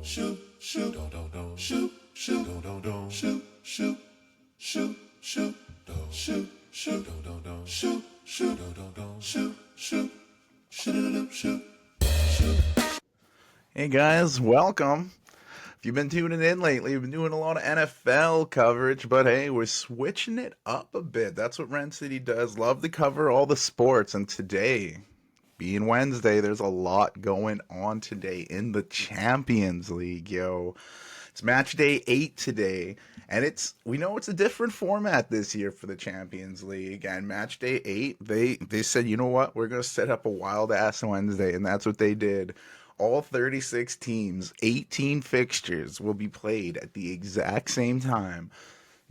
Hey guys, welcome. If you've been tuning in lately, we've been doing a lot of NFL coverage, but hey, we're switching it up a bit. That's what Rent City does. Love to cover all the sports, and today, being Wednesday, there's a lot going on today in the Champions League, yo. It's match day 8 today, and we know it's a different format this year for the Champions League. And match day 8, they said, you know what, we're gonna set up a wild ass Wednesday, and that's what they did. All 36 teams, 18 fixtures will be played at the exact same time.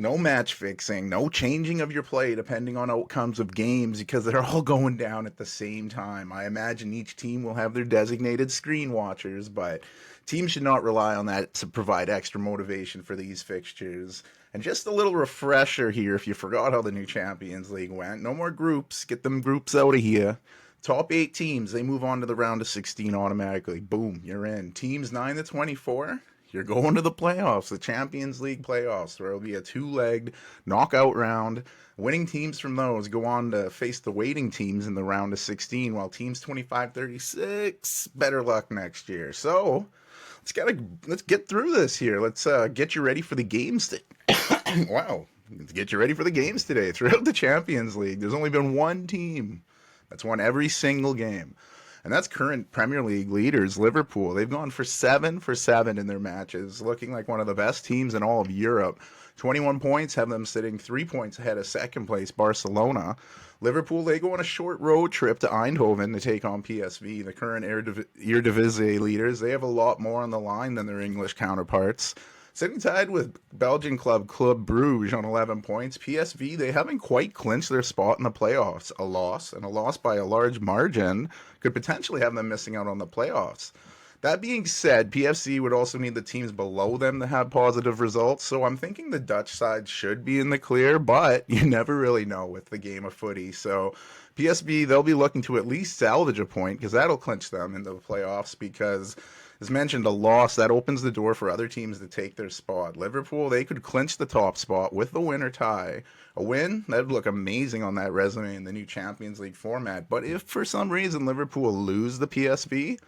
No match fixing, no changing of your play depending on outcomes of games because they're all going down at the same time. I imagine each team will have their designated screen watchers, but teams should not rely on that to provide extra motivation for these fixtures. And just a little refresher here if you forgot how the new Champions League went. No more groups. Get them groups out of here. Top 8 teams, they move on to the round of 16 automatically. Boom, you're in. Teams 9 to 24, you're going to the playoffs, the Champions League playoffs, where it'll be a 2-legged knockout round. Winning teams from those go on to face the waiting teams in the round of 16, while teams 25-36, better luck next year. So, let's get through this here. Let's get you ready for the games. Wow. Let's get you ready for the games today. Throughout the Champions League, there's only been one team that's won every single game. And that's current Premier League leaders, Liverpool. They've gone for 7 for 7 in their matches, looking like one of the best teams in all of Europe. 21 points have them sitting 3 points ahead of second place, Barcelona. Liverpool, they go on a short road trip to Eindhoven to take on PSV, the current Eredivisie leaders. They have a lot more on the line than their English counterparts. Sitting tied with Belgian Club Brugge on 11 points, PSV, they haven't quite clinched their spot in the playoffs. A loss by a large margin, could potentially have them missing out on the playoffs. That being said, PSV would also need the teams below them to have positive results, so I'm thinking the Dutch side should be in the clear, but you never really know with the game of footy. So PSV, they'll be looking to at least salvage a point, because that'll clinch them into the playoffs, because as mentioned, a loss, that opens the door for other teams to take their spot. Liverpool, they could clinch the top spot with the win or tie. A win, that would look amazing on that resume in the new Champions League format. But if for some reason Liverpool lose the PSV,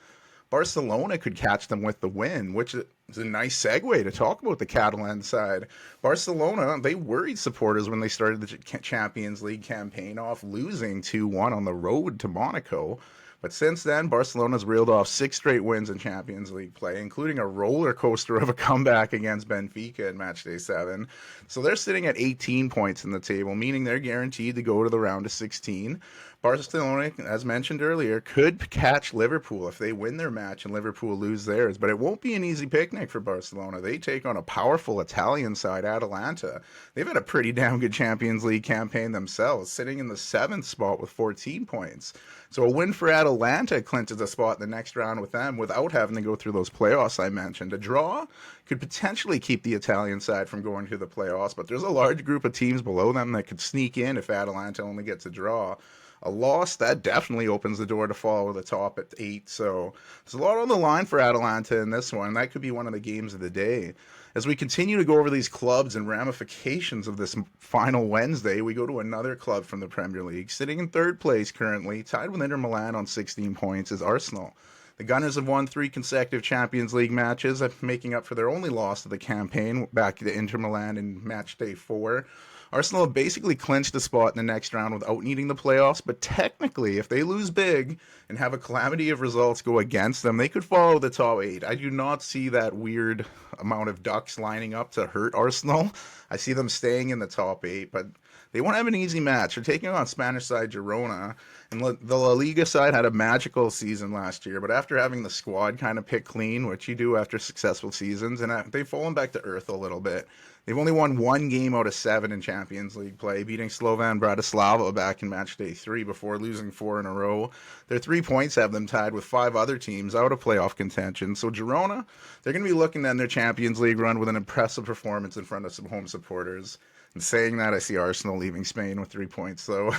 Barcelona could catch them with the win, which is a nice segue to talk about the Catalan side. Barcelona, they worried supporters when they started the Champions League campaign off, losing 2-1 on the road to Monaco. But since then, Barcelona's reeled off 6 straight wins in Champions League play, including a roller coaster of a comeback against Benfica in Matchday 7. So they're sitting at 18 points in the table, meaning they're guaranteed to go to the round of 16. Barcelona, as mentioned earlier, could catch Liverpool if they win their match and Liverpool lose theirs. But it won't be an easy picnic for Barcelona. They take on a powerful Italian side, Atalanta. They've had a pretty damn good Champions League campaign themselves, sitting in the 7th spot with 14 points. So a win for Atalanta clinches a spot in the next round with them without having to go through those playoffs I mentioned. A draw could potentially keep the Italian side from going to the playoffs, but there's a large group of teams below them that could sneak in if Atalanta only gets a draw. A loss, that definitely opens the door to follow the top at 8. So there's a lot on the line for Atalanta in this one. That could be one of the games of the day. As we continue to go over these clubs and ramifications of this final Wednesday, we go to another club from the Premier League. Sitting in 3rd place currently, tied with Inter Milan on 16 points, is Arsenal. The Gunners have won 3 consecutive Champions League matches, making up for their only loss of the campaign back to Inter Milan in match day 4. Arsenal have basically clinched a spot in the next round without needing the playoffs, but technically, if they lose big and have a calamity of results go against them, they could follow the top 8. I do not see that weird amount of ducks lining up to hurt Arsenal. I see them staying in the top 8, but they won't have an easy match. They're taking on Spanish side Girona, and the La Liga side had a magical season last year, but after having the squad kind of pick clean, which you do after successful seasons, and they've fallen back to earth a little bit. They've only won 1 game out of 7 in Champions League play, beating Slovan Bratislava back in match day 3 before losing 4 in a row. Their 3 points have them tied with 5 other teams out of playoff contention. So Girona, they're going to be looking at their Champions League run with an impressive performance in front of some home supporters. In saying that, I see Arsenal leaving Spain with 3 points. So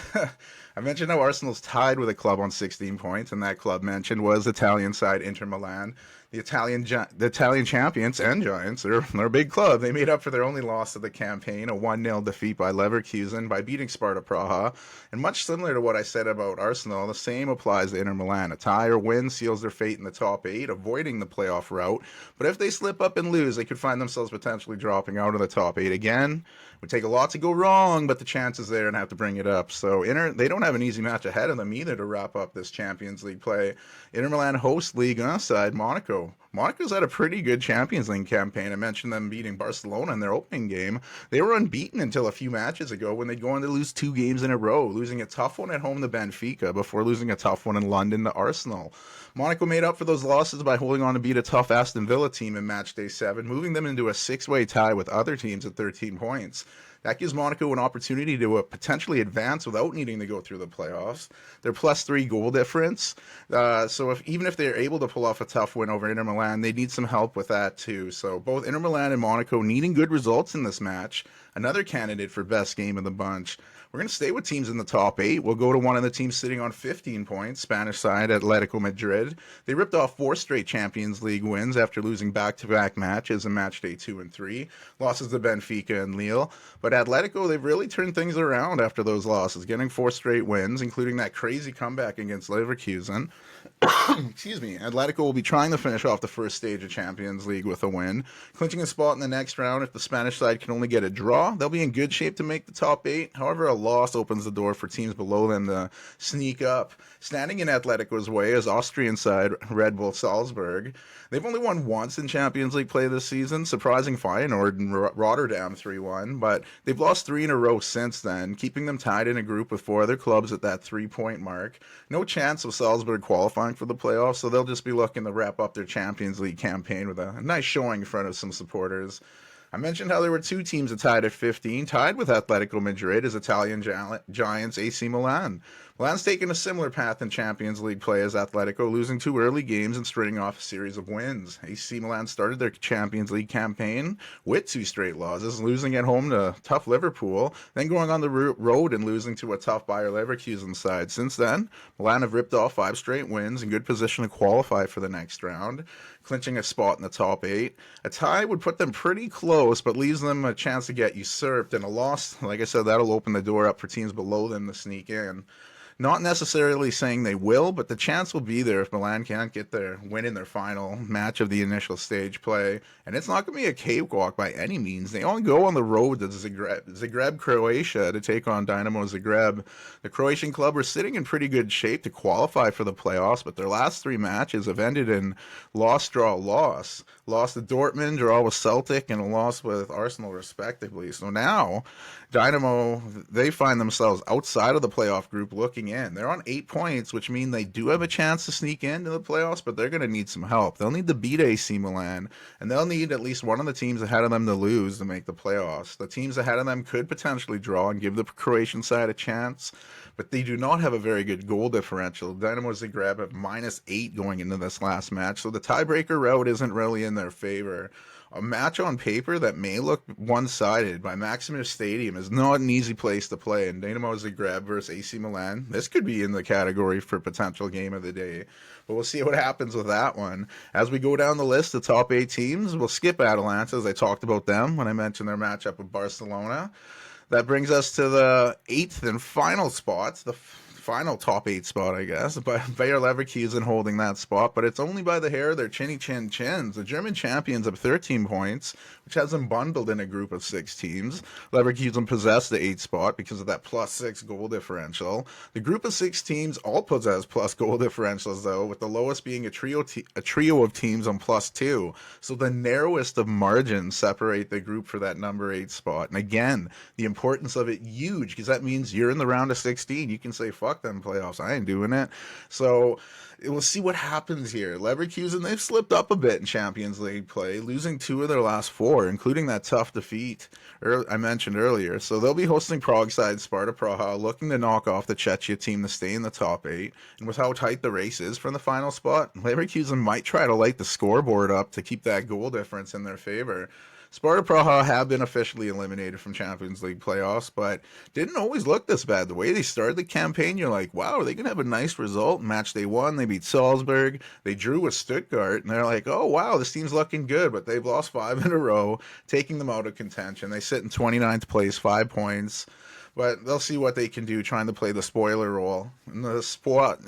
I mentioned how Arsenal's tied with a club on 16 points, and that club mentioned was Italian side Inter Milan. The Italian champions and Giants, they're a big club. They made up for their only loss of the campaign, a 1-0 defeat by Leverkusen by beating Sparta Praha. And much similar to what I said about Arsenal, the same applies to Inter Milan. A tie or win seals their fate in the top 8, avoiding the playoff route. But if they slip up and lose, they could find themselves potentially dropping out of the top 8 again. It would take a lot to go wrong, but the chance is there and have to bring it up. So Inter, they don't have an easy match ahead of them either to wrap up this Champions League play. Inter Milan host Ligue 1 side Monaco. Monaco's had a pretty good Champions League campaign. I mentioned them beating Barcelona in their opening game. They were unbeaten until a few matches ago when they'd go on to lose 2 games in a row, losing a tough one at home to Benfica before losing a tough one in London to Arsenal. Monaco made up for those losses by holding on to beat a tough Aston Villa team in Matchday 7, moving them into a 6-way tie with other teams at 13 points. That gives Monaco an opportunity to potentially advance without needing to go through the playoffs. Their +3 goal difference. So even if they're able to pull off a tough win over Inter Milan, they need some help with that too. So both Inter Milan and Monaco needing good results in this match. Another candidate for best game of the bunch. We're going to stay with teams in the top 8. We'll go to one of the teams sitting on 15 points, Spanish side Atletico Madrid. They ripped off 4 straight Champions League wins after losing back-to-back matches in Matchday 2 and 3. Losses to Benfica and Lille. But Atletico, they've really turned things around after those losses, getting 4 straight wins, including that crazy comeback against Leverkusen. Excuse me. Atletico will be trying to finish off the first stage of Champions League with a win, clinching a spot in the next round. If the Spanish side can only get a draw, they'll be in good shape to make the top 8. However, a loss opens the door for teams below them to sneak up. Standing in Atletico's way is Austrian side Red Bull Salzburg. They've only won once in Champions League play this season, surprising Feyenoord and Rotterdam 3-1, but they've lost 3 in a row since then, keeping them tied in a group with 4 other clubs at that 3-point mark. No chance of Salzburg qualifying for the playoffs, so they'll just be looking to wrap up their Champions League campaign with a nice showing in front of some supporters. I mentioned how there were 2 teams that tied at 15. Tied with Atletico Madrid is Italian giants AC Milan. Milan's taken a similar path in Champions League play as Atletico, losing 2 early games and stringing off a series of wins. AC Milan started their Champions League campaign with 2 straight losses, losing at home to tough Liverpool, then going on the road and losing to a tough Bayer Leverkusen side. Since then, Milan have ripped off 5 straight wins, in good position to qualify for the next round, clinching a spot in the top 8. A tie would put them pretty close, but leaves them a chance to get usurped, and a loss, like I said, that'll open the door up for teams below them to sneak in. Not necessarily saying they will, but the chance will be there if Milan can't get their win in their final match of the initial stage play. And it's not going to be a cakewalk by any means. They only go on the road to Zagreb, Croatia to take on Dynamo Zagreb. The Croatian club were sitting in pretty good shape to qualify for the playoffs, but their last 3 matches have ended in loss, draw, loss. Lost to Dortmund, draw with Celtic, and a loss with Arsenal respectively. So now Dynamo, they find themselves outside of the playoff group looking in. They're on 8 points, which mean they do have a chance to sneak into the playoffs, but they're going to need some help. They'll need to beat AC Milan, and they'll need at least one of the teams ahead of them to lose to make the playoffs. The teams ahead of them could potentially draw and give the Croatian side a chance, but they do not have a very good goal differential. Dynamo Zagreb have -8 going into this last match, so the tiebreaker route isn't really in their favor. A match on paper that may look one-sided by Maximus Stadium is not an easy place to play, and Dynamo Zagreb versus AC Milan, this could be in the category for potential game of the day. But we'll see what happens with that one. As we go down the list, the top 8 teams, we'll skip Atalanta as I talked about them when I mentioned their matchup with Barcelona. That brings us to the 8th and final spots, the final top 8 spot, I guess. But Bayer Leverkusen holding that spot, but it's only by the hair of their chinny chin chins. The German champions have 13 points, which has them bundled in a group of 6 teams. Leverkusen possess the 8th spot because of that +6 goal differential. The group of 6 teams all possess plus goal differentials, though, with the lowest being a trio of teams on +2. So the narrowest of margins separate the group for that number 8 spot. And again, the importance of it huge, because that means you're in the round of 16. You can say, fuck them playoffs, I ain't doing it. So we'll see what happens here. Leverkusen, they've slipped up a bit in Champions League play, losing 2 of their last 4, including that tough defeat I mentioned earlier. So they'll be hosting Prague side Sparta Praha, looking to knock off the Czechia team to stay in the top 8. And with how tight the race is for the final spot, Leverkusen might try to light the scoreboard up to keep that goal difference in their favor. Sparta Praha have been officially eliminated from Champions League playoffs, but didn't always look this bad. The way they started the campaign, you're like, wow, are they going to have a nice result? Match day one, they beat Salzburg. They drew with Stuttgart, and they're like, oh, wow, this team's looking good, but they've lost 5 in a row, taking them out of contention. They sit in 29th place, 5 points. But they'll see what they can do trying to play the spoiler role in the spot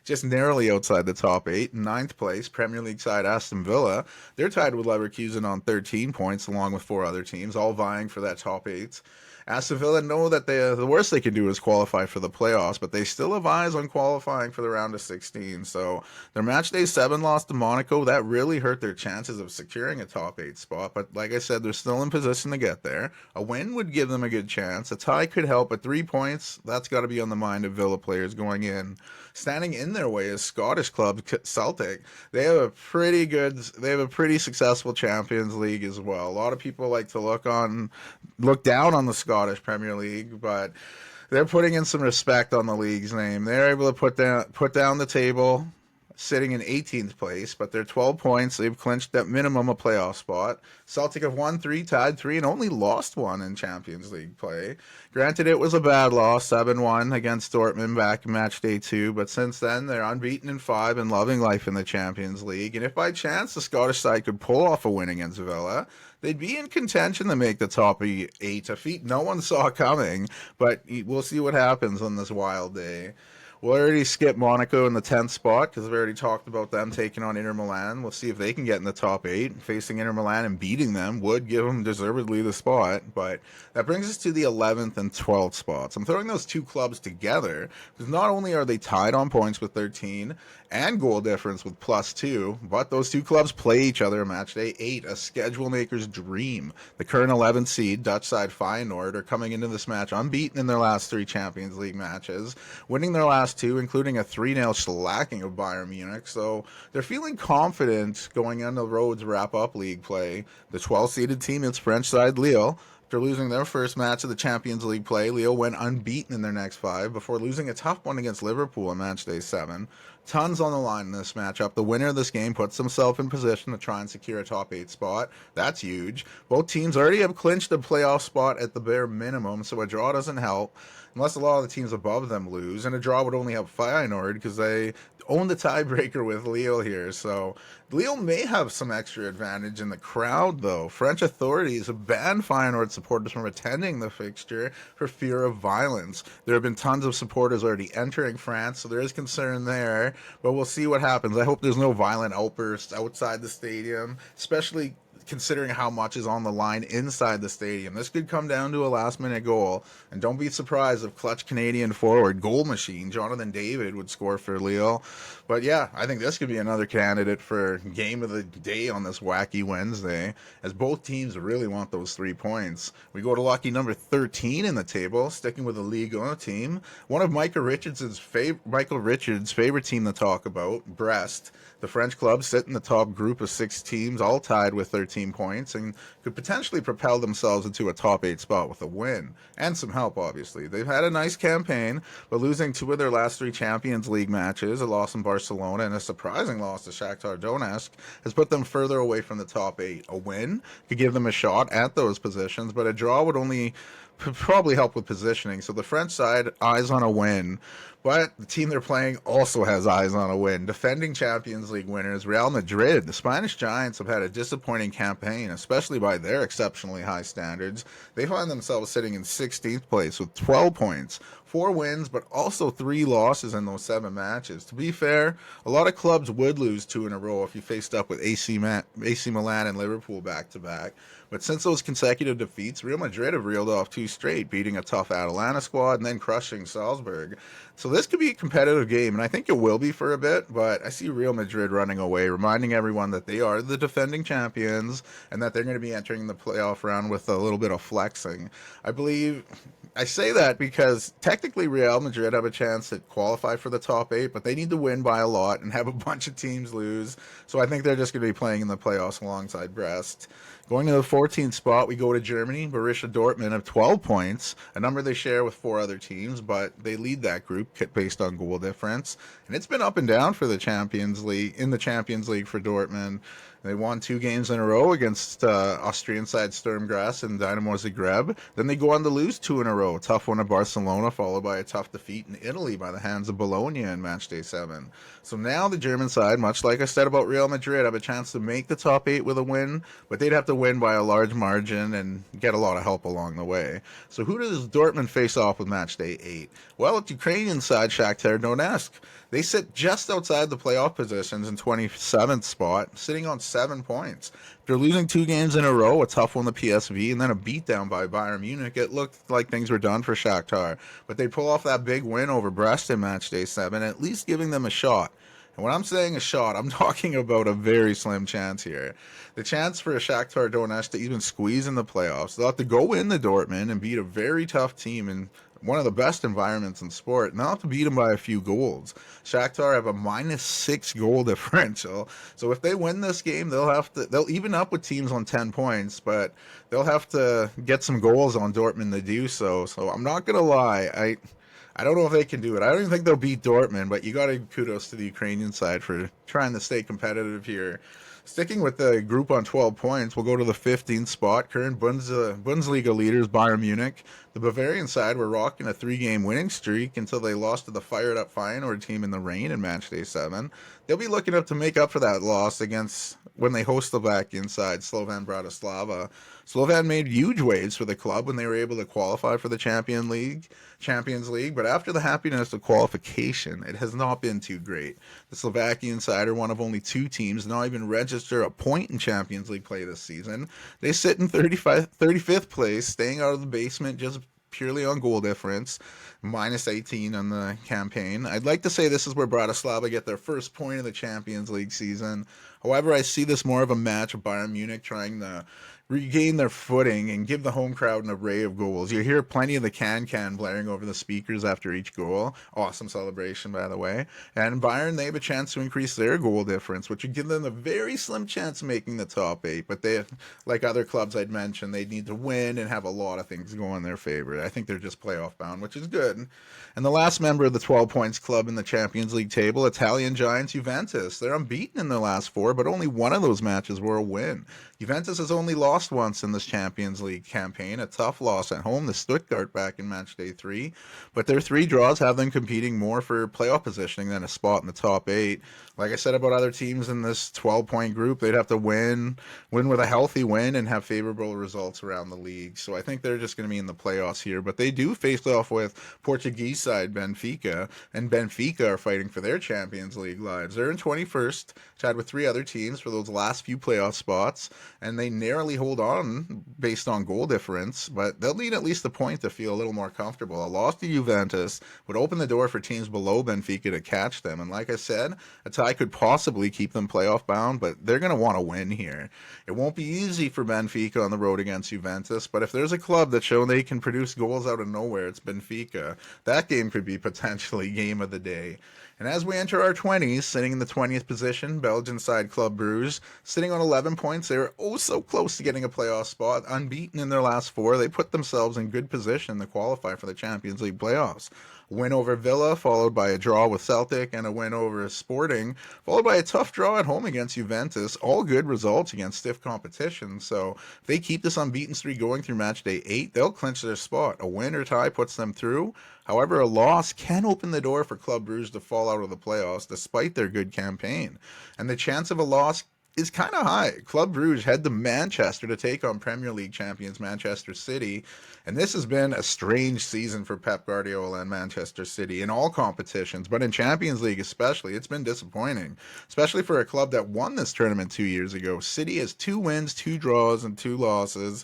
just narrowly outside the top eight. In ninth place, Premier League side Aston Villa. They're tied with Leverkusen on 13 points, along with 4 other teams, all vying for that top eight. Aston Villa know that the worst they can do is qualify for the playoffs, but they still have eyes on qualifying for the round of 16. So their match day 7 loss to Monaco, that really hurt their chances of securing a top 8 spot. But like I said, they're still in position to get there. A win would give them a good chance. A tie could help, but 3 points, that's got to be on the mind of Villa players going in. Standing in their way is Scottish club Celtic. They have a pretty successful Champions League as well. A lot of people like to look down on the Scottish Premier League, but they're putting in some respect on the league's name. They're able to put down the table, sitting in 18th place, but they're 12 points. They've clinched at minimum a playoff spot. Celtic have won 3, tied 3, and only lost 1 in Champions League play. Granted, it was a bad loss, 7-1 against Dortmund back in match day 2, but since then they're unbeaten in 5 and loving life in the Champions League. And if by chance the Scottish side could pull off a win against Villa, they'd be in contention to make the top 8, a feat no one saw coming, but we'll see what happens on this wild day. We'll already skip Monaco in the 10th spot because I've already talked about them taking on Inter Milan. We'll see if they can get in the top 8. Facing Inter Milan and beating them would give them deservedly the spot, but that brings us to the 11th and 12th spots. I'm throwing those two clubs together because not only are they tied on points with 13 and goal difference with +2, but those two clubs play each other in match day 8, a schedule maker's dream. The current 11th seed, Dutch side Feyenoord, are coming into this match unbeaten in their last 3 Champions League matches, winning their last 2, including a 3-0 shellacking of Bayern Munich. So they're feeling confident going on the road to wrap up league play. The 12th-seeded team is French side Lille. After losing their first match of the Champions League play, Lille went unbeaten in their next 5 before losing a tough one against Liverpool on match day 7. Tons on the line in this matchup. The winner of this game puts himself in position to try and secure a top 8 spot. That's huge. Both teams already have clinched a playoff spot at the bare minimum, so a draw doesn't help unless a lot of the teams above them lose, and a draw would only help Feyenoord because they own the tiebreaker with Lille here. So Lille may have some extra advantage in the crowd, though. French authorities have banned Feyenoord supporters from attending the fixture for fear of violence. There have been tons of supporters already entering France, so there is concern there, but we'll see what happens. I hope there's no violent outbursts outside the stadium, especially considering how much is on the line inside the stadium. This could come down to a last-minute goal, and don't be surprised if clutch Canadian forward, goal machine, Jonathan David would score for Lille. But yeah, I think this could be another candidate for game of the day on this wacky Wednesday, as both teams really want those 3 points. We go to lucky number 13 in the table, sticking with the Ligue 1 team. One of Michael Richards' favorite team to talk about, Brest. The French club sit in the top group of 6 teams, all tied with 13 points, and could potentially propel themselves into a top 8 spot with a win. And some help, obviously. They've had a nice campaign, but losing 2 of their last 3 Champions League matches, a loss in Barcelona and a surprising loss to Shakhtar Donetsk, has put them further away from the top 8. A win could give them a shot at those positions, but a draw would probably help with positioning. So the French side, eyes on a win. But the team they're playing also has eyes on a win. Defending Champions League winners, Real Madrid. The Spanish Giants have had a disappointing campaign, especially by their exceptionally high standards. They find themselves sitting in 16th place with 12 points. 4 wins, but also 3 losses in those 7 matches. To be fair, a lot of clubs would lose 2 in a row if you faced up with AC Milan and Liverpool back-to-back. But since those consecutive defeats, Real Madrid have reeled off 2 straight, beating a tough Atalanta squad and then crushing Salzburg. So this could be a competitive game, and I think it will be for a bit, but I see Real Madrid running away, reminding everyone that they are the defending champions and that they're going to be entering the playoff round with a little bit of flexing. I say that because technically Real Madrid have a chance to qualify for the top 8, but they need to win by a lot and have a bunch of teams lose. So I think they're just going to be playing in the playoffs alongside Brest. Going to the 14th spot, we go to Germany. Borussia Dortmund have 12 points, a number they share with 4 other teams, but they lead that group based on goal difference. And it's been up and down for the Champions League, in the Champions League for Dortmund. They won 2 games in a row against Austrian side Sturm Graz and Dynamo Zagreb. Then they go on to lose 2 in a row. Tough one at Barcelona, followed by a tough defeat in Italy by the hands of Bologna in Matchday 7. So now the German side, much like I said about Real Madrid, have a chance to make the top 8 with a win, but they'd have to win by a large margin and get a lot of help along the way. So who does Dortmund face off with Matchday 8? Well, it's Ukrainian side Shakhtar Donetsk. They sit just outside the playoff positions in 27th spot, sitting on 7 points. After losing 2 games in a row, a tough one to PSV, and then a beatdown by Bayern Munich, it looked like things were done for Shakhtar. But they pull off that big win over Brest in Matchday 7, at least giving them a shot. And when I'm saying a shot, I'm talking about a very slim chance here. The chance for Shakhtar Donetsk to even squeeze in the playoffs. They'll have to go into Dortmund and beat a very tough team in one of the best environments in sport, and they'll have to beat them by a few goals. Shakhtar have a -6 goal differential, so if they win this game, they'll even up with teams on 10 points, but they'll have to get some goals on Dortmund to do so. So I'm not gonna lie, I don't know if they can do it. I don't even think they'll beat Dortmund, but you got to kudos to the Ukrainian side for trying to stay competitive here. Sticking with the group on 12 points, we'll go to the 15th spot. Current Bundesliga leaders Bayern Munich. The Bavarian side were rocking a 3-game winning streak until they lost to the fired-up Feyenoord team in the rain in Matchday 7. They'll be looking up to make up for that loss against when they host the Slovakian side, Slovan Bratislava. Slovan made huge waves for the club when they were able to qualify for the Champions League, but after the happiness of qualification, it has not been too great. The Slovakian side are one of only 2 teams not even register a point in Champions League play this season. They sit in 35th place, staying out of the basement just purely on goal difference, -18 on the campaign. I'd like to say this is where Bratislava get their first point of the Champions League season. However, I see this more of a match of Bayern Munich trying to regain their footing and give the home crowd an array of goals. You hear plenty of the can blaring over the speakers after each goal. Awesome celebration, by the way. And Bayern, they have a chance to increase their goal difference, which would give them a very slim chance of making the top 8. But they, like other clubs I'd mentioned, they need to win and have a lot of things go in their favor. I think they're just playoff bound, which is good. And the last member of the 12 points club in the Champions League table, Italian giants Juventus. They're unbeaten in their last 4, but only one of those matches were a win. Juventus has only lost once in this Champions League campaign, a tough loss at home to Stuttgart back in Matchday 3, but their 3 draws have them competing more for playoff positioning than a spot in the top 8. Like I said about other teams in this 12-point group, they'd have to win with a healthy win and have favorable results around the league. So I think they're just going to be in the playoffs here, but they do face off with Portuguese side Benfica, and Benfica are fighting for their Champions League lives. They're in 21st, tied with 3 other teams for those last few playoff spots, and they narrowly hold on based on goal difference, but they'll need at least a point to feel a little more comfortable. A loss to Juventus would open the door for teams below Benfica to catch them, and like I said, a tie could possibly keep them playoff bound, but they're going to want to win here. It won't be easy for Benfica on the road against Juventus, but if there's a club that's shown they can produce goals out of nowhere, it's Benfica. That game could be potentially game of the day. And as we enter our 20s, sitting in the 20th position, Belgian side Club Brugge, sitting on 11 points. They were oh so close to getting a playoff spot. Unbeaten in their last 4, they put themselves in good position to qualify for the Champions League playoffs. Win over Villa, followed by a draw with Celtic, and a win over Sporting, followed by a tough draw at home against Juventus. All good results against stiff competition. So if they keep this unbeaten streak going through Matchday 8, they'll clinch their spot. A win or tie puts them through. However, a loss can open the door for Club Brugge to fall out of the playoffs despite their good campaign. And the chance of a loss is kind of high. Club Brugge head to Manchester to take on Premier League champions Manchester City, and this has been a strange season for Pep Guardiola and Manchester City in all competitions, but in Champions League especially, it's been disappointing, especially for a club that won this tournament 2 years ago. City has 2 wins, 2 draws, and 2 losses.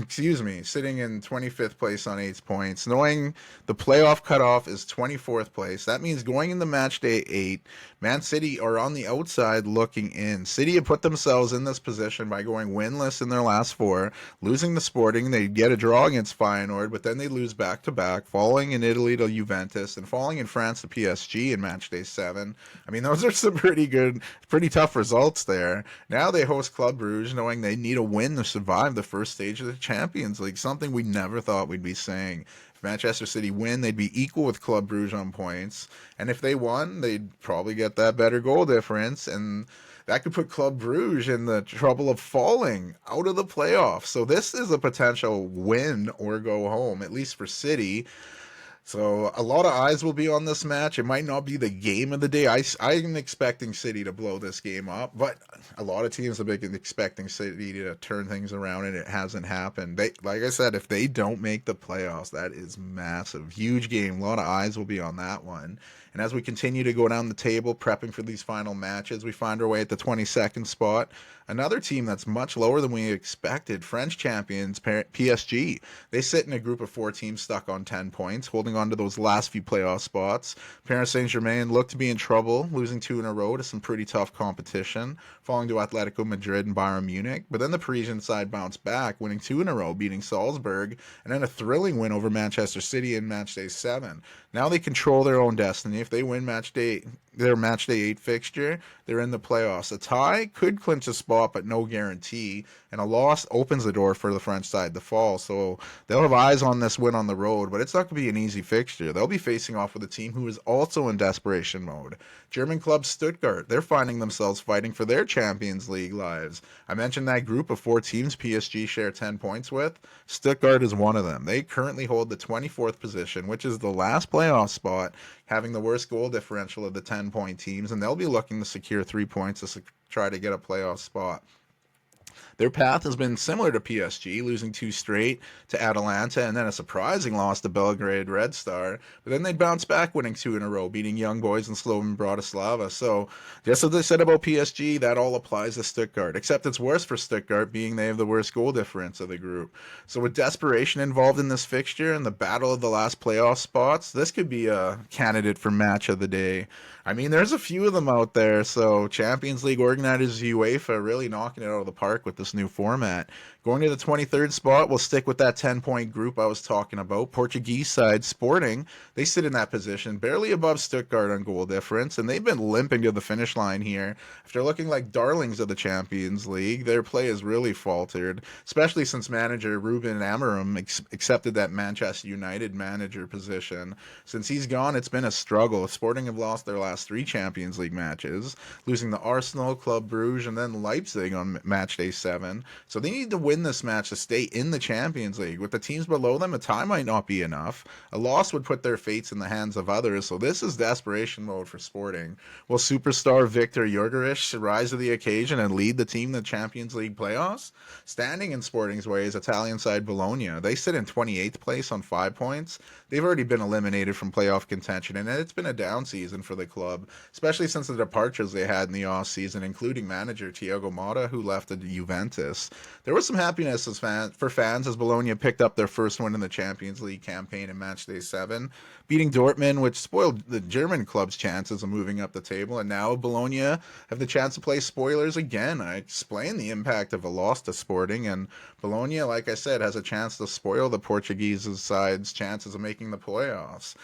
Sitting in 25th place on 8 points. Knowing the playoff cutoff is 24th place, that means going into match day 8, Man City are on the outside looking in. City have put themselves in this position by going winless in their last 4, losing to Sporting. They get a draw against Feyenoord, but then they lose back-to-back, falling in Italy to Juventus, and falling in France to PSG in match day 7. I mean, those are some pretty tough results there. Now they host Club Brugge, knowing they need a win to survive the first stage of the Champions League, something we never thought we'd be saying. If Manchester City win, they'd be equal with Club Brugge on points, and if they won, they'd probably get that better goal difference, and that could put Club Brugge in the trouble of falling out of the playoffs. So this is a potential win or go home, at least for City. So a lot of eyes will be on this match. It might not be the game of the day. I'm expecting City to blow this game up, but a lot of teams have been expecting City to turn things around, and it hasn't happened. Like I said, if they don't make the playoffs, that is massive, huge game. A lot of eyes will be on that one. And as we continue to go down the table, prepping for these final matches, we find our way at the 22nd spot. Another team that's much lower than we expected, French champions PSG. They sit in a group of 4 teams stuck on 10 points, holding on to those last few playoff spots. Paris Saint-Germain looked to be in trouble, losing 2 in a row to some pretty tough competition, falling to Atletico Madrid and Bayern Munich. But then the Parisian side bounced back, winning 2 in a row, beating Salzburg, and then a thrilling win over Manchester City in Matchday 7. Now they control their own destiny. If they win their Matchday 8 fixture, they're in the playoffs. A tie could clinch a spot, but no guarantee. And a loss opens the door for the French side to fall. So they'll have eyes on this win on the road, but it's not going to be an easy fixture. They'll be facing off with a team who is also in desperation mode. German club Stuttgart, they're finding themselves fighting for their Champions League lives. I mentioned that group of 4 teams PSG share 10 points with. Stuttgart is one of them. They currently hold the 24th position, which is the last playoff spot, having the worst goal differential of the 10-point teams, and they'll be looking to secure 3 points to try to get a playoff spot. Their path has been similar to PSG, losing 2 straight to Atalanta and then a surprising loss to Belgrade Red Star. But then they'd bounce back, winning 2 in a row, beating Young Boys and Slovan Bratislava. So, just as I said about PSG, that all applies to Stuttgart. Except it's worse for Stuttgart, being they have the worst goal difference of the group. So, with desperation involved in this fixture and the battle of the last playoff spots, this could be a candidate for match of the day. I mean, there's a few of them out there. So, Champions League organizers UEFA really knocking it out of the park with this new format. Going to the 23rd spot, we'll stick with that 10-point group I was talking about. Portuguese side Sporting, they sit in that position, barely above Stuttgart on goal difference, and they've been limping to the finish line here. After looking like darlings of the Champions League, their play has really faltered, especially since manager Ruben Amorim accepted that Manchester United manager position. Since he's gone, it's been a struggle. Sporting have lost their last 3 Champions League matches, losing to Arsenal, Club Brugge, and then Leipzig on match day 7. So they need to win this match to stay in the Champions League. With the teams below them, a tie might not be enough. A loss would put their fates in the hands of others, so this is desperation mode for Sporting. Will superstar Victor Jorgerish rise to the occasion and lead the team to the Champions League playoffs? Standing in Sporting's way is Italian side Bologna. They sit in 28th place on 5 points. They've already been eliminated from playoff contention, and it's been a down season for the club, especially since the departures they had in the off-season, including manager Thiago Motta, who left to Juventus. There was some happiness for fans as Bologna picked up their first win in the Champions League campaign in Matchday 7, beating Dortmund, which spoiled the German club's chances of moving up the table, and now Bologna have the chance to play spoilers again. I explained the impact of a loss to Sporting, and Bologna, like I said, has a chance to spoil the Portuguese side's chances of making the playoffs.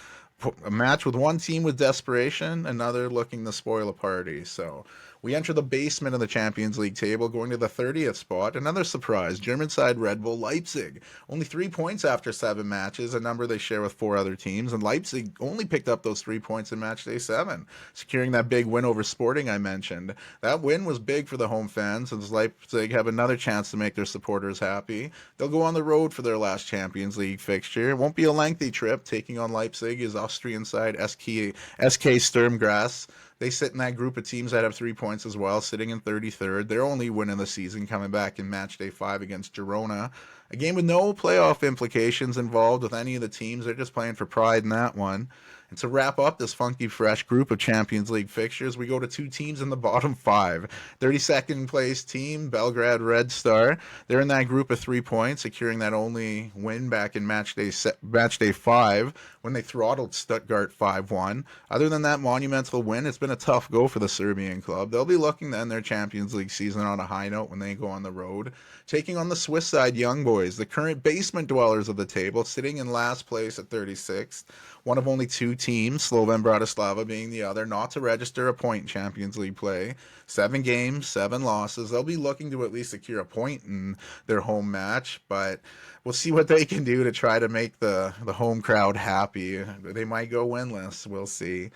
A match with one team with desperation, another looking to spoil a party. So we enter the basement of the Champions League table, going to the 30th spot. Another surprise, German side Red Bull Leipzig. Only 3 points after 7 matches, a number they share with 4 other teams. And Leipzig only picked up those 3 points in match day 7, securing that big win over Sporting I mentioned. That win was big for the home fans, as Leipzig have another chance to make their supporters happy. They'll go on the road for their last Champions League fixture. It won't be a lengthy trip. Taking on Leipzig is Austrian side SK Sturm Graz. They sit in that group of teams that have 3 points as well, sitting in 33rd. Their only win of the season coming back in match day 5 against Girona. A game with no playoff implications involved with any of the teams. They're just playing for pride in that one. And to wrap up this funky fresh group of Champions League fixtures, we go to 2 teams in the bottom 5. 32nd place team, Belgrade Red Star. They're in that group of 3 points, securing that only win back in match day 5 when they throttled Stuttgart 5-1. Other than that monumental win, it's been a tough go for the Serbian club. They'll be looking to end their Champions League season on a high note when they go on the road, taking on the Swiss side Young Boys, the current basement dwellers of the table, sitting in last place at 36th. One of only 2 teams, Slovan Bratislava being the other, not to register a point in Champions League play. 7 games, 7 losses. They'll be looking to at least secure a point in their home match, but we'll see what they can do to try to make the home crowd happy. They might go winless. We'll see.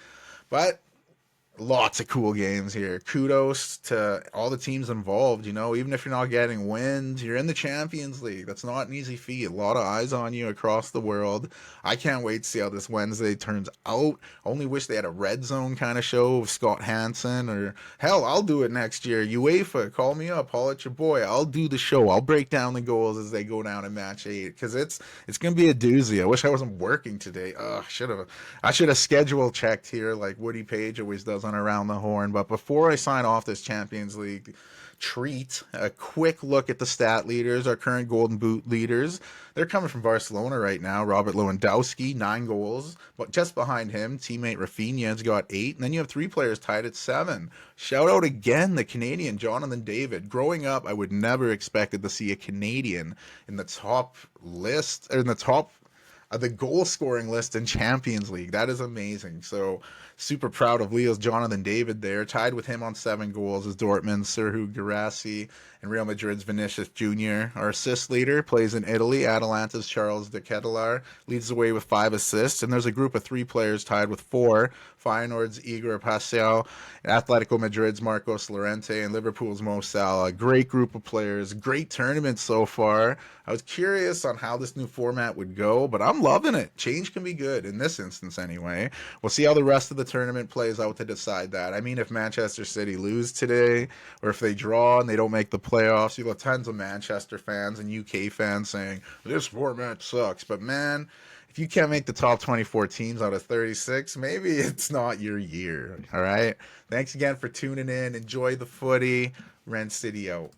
But Lots of cool games here. Kudos to all the teams involved. Even if you're not getting wins, you're in the Champions League. That's not an easy feat. A lot of eyes on you across the world. I can't wait to see how this Wednesday turns out. Only wish they had a red zone kind of show with Scott Hansen, or hell, I'll do it next year. UEFA, call me up, holla at your boy. I'll do the show. I'll break down the goals as they go down in match 8 because it's gonna be a doozy. I wish I wasn't working today. I should have schedule checked here like Woody Page always does on Around the Horn. But before I sign off this Champions League treat, a quick look at the stat leaders, our current Golden Boot leaders. They're coming from Barcelona right now. Robert Lewandowski, 9 goals. But just behind him, teammate Rafinha's got 8. And then you have 3 players tied at 7. Shout out again, the Canadian, Jonathan David. Growing up, I would never expected to see a Canadian in the top list, or in the top the goal scoring list in Champions League. That is amazing. So super proud of Leo's Jonathan David there. Tied with him on 7 goals is Dortmund's Serhou Guirassy and Real Madrid's Vinicius Jr. Our assist leader plays in Italy. Atalanta's Charles de Ketelaere leads the way with 5 assists. And there's a group of 3 players tied with 4. Feyenoord's Igor Paseau, Atletico Madrid's Marcos Llorente, and Liverpool's Mo Salah. Great group of players. Great tournament so far. I was curious on how this new format would go, but I'm loving it. Change can be good, in this instance anyway. We'll see how the rest of the tournament plays out to decide that. I mean, if Manchester City lose today, or if they draw and they don't make the playoffs, you'll have tons of Manchester fans and UK fans saying, this format sucks. But man, if you can't make the top 24 teams out of 36, maybe it's not your year. All right? Thanks again for tuning in. Enjoy the footy. Ren City out.